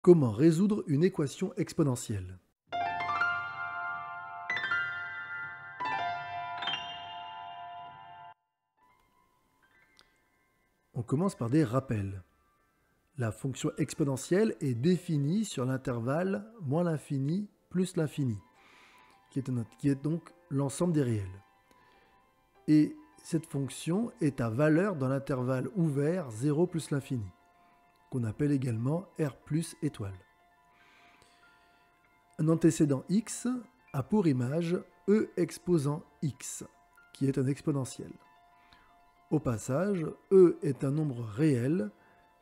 Comment résoudre une équation exponentielle? On commence par des rappels. La fonction exponentielle est définie sur l'intervalle moins l'infini plus l'infini, qui est donc l'ensemble des réels. Et cette fonction est à valeur dans l'intervalle ouvert 0 plus l'infini, qu'on appelle également R plus étoile. Un antécédent x a pour image e exposant x, qui est un exponentiel. Au passage, e est un nombre réel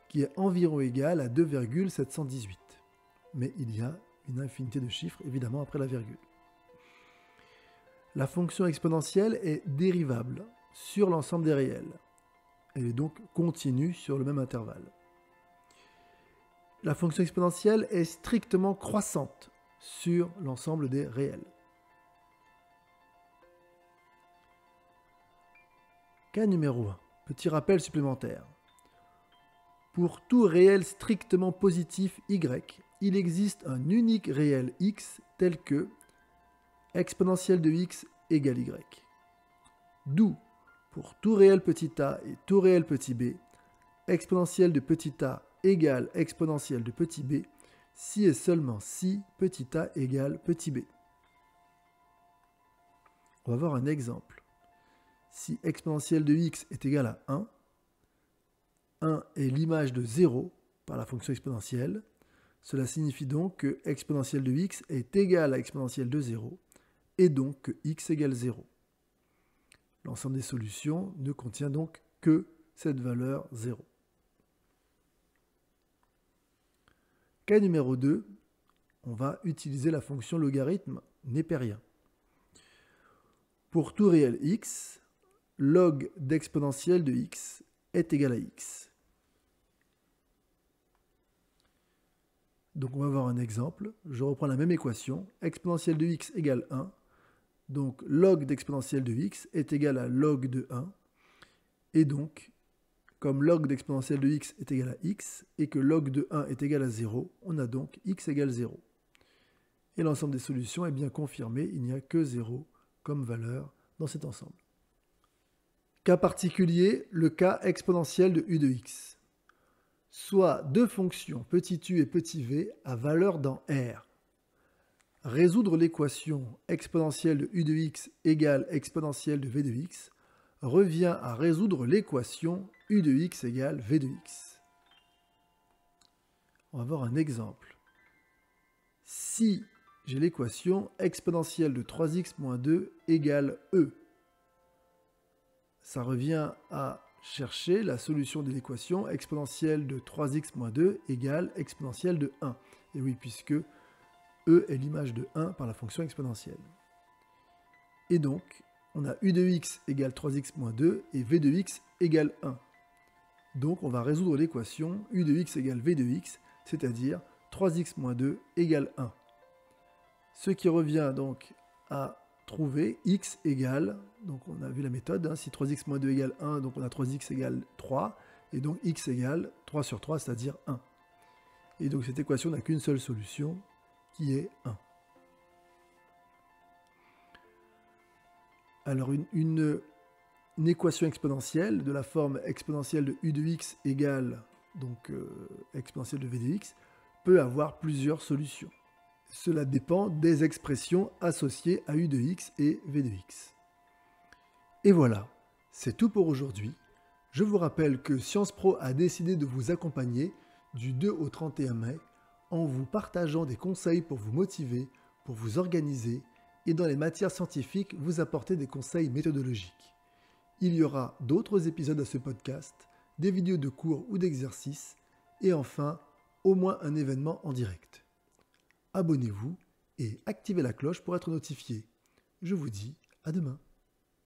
qui est environ égal à 2,718. Mais il y a une infinité de chiffres, évidemment, après la virgule. La fonction exponentielle est dérivable sur l'ensemble des réels. Elle est donc continue sur le même intervalle. La fonction exponentielle est strictement croissante sur l'ensemble des réels. Cas numéro 1. Petit rappel supplémentaire. Pour tout réel strictement positif y, il existe un unique réel x tel que exponentielle de x égale y. D'où, pour tout réel petit a et tout réel petit b, exponentielle de petit a égale exponentielle de petit b, si et seulement si petit a égale petit b. On va voir un exemple. Si exponentielle de x est égale à 1, 1 est l'image de 0 par la fonction exponentielle. Cela signifie donc que exponentielle de x est égale à exponentielle de 0 et donc que x égale 0. L'ensemble des solutions ne contient donc que cette valeur 0. Cas numéro 2, on va utiliser la fonction logarithme népérien. Pour tout réel x, log d'exponentielle de x est égal à x. Donc on va voir un exemple. Je reprends la même équation. Exponentielle de x égale 1. Donc log d'exponentielle de x est égal à log de 1. Et donc, comme log d'exponentielle de x est égal à x et que log de 1 est égal à 0, on a donc x égale 0. Et l'ensemble des solutions est bien confirmé. Il n'y a que 0 comme valeur dans cet ensemble. Cas particulier, le cas exponentiel de u de x. Soit deux fonctions petit u et petit v à valeur dans R. Résoudre l'équation exponentielle de u de x égale exponentielle de v de x revient à résoudre l'équation u de x égale v de x. On va voir un exemple. Si j'ai l'équation exponentielle de 3x moins 2 égale e, ça revient à chercher la solution de l'équation exponentielle de 3x moins 2 égale exponentielle de 1. Et oui, puisque e est l'image de 1 par la fonction exponentielle. Et donc, on a u de x égale 3x moins 2 et v de x égale 1. Donc, on va résoudre l'équation u de x égale v de x, c'est-à-dire 3x moins 2 égale 1. Ce qui revient donc à trouver x égale, donc on a vu la méthode, si 3x moins 2 égale 1, donc on a 3x égale 3, et donc x égale 3 sur 3, c'est-à-dire 1. Et donc cette équation n'a qu'une seule solution, qui est 1. Alors une équation exponentielle de la forme exponentielle de u de x égale, donc exponentielle de v de x, peut avoir plusieurs solutions. Cela dépend des expressions associées à u de x et v de x. Et voilà, c'est tout pour aujourd'hui. Je vous rappelle que Sciences Pro a décidé de vous accompagner du 2 au 31 mai en vous partageant des conseils pour vous motiver, pour vous organiser et dans les matières scientifiques vous apporter des conseils méthodologiques. Il y aura d'autres épisodes à ce podcast, des vidéos de cours ou d'exercices et enfin, au moins un événement en direct. Abonnez-vous et activez la cloche pour être notifié. Je vous dis à demain.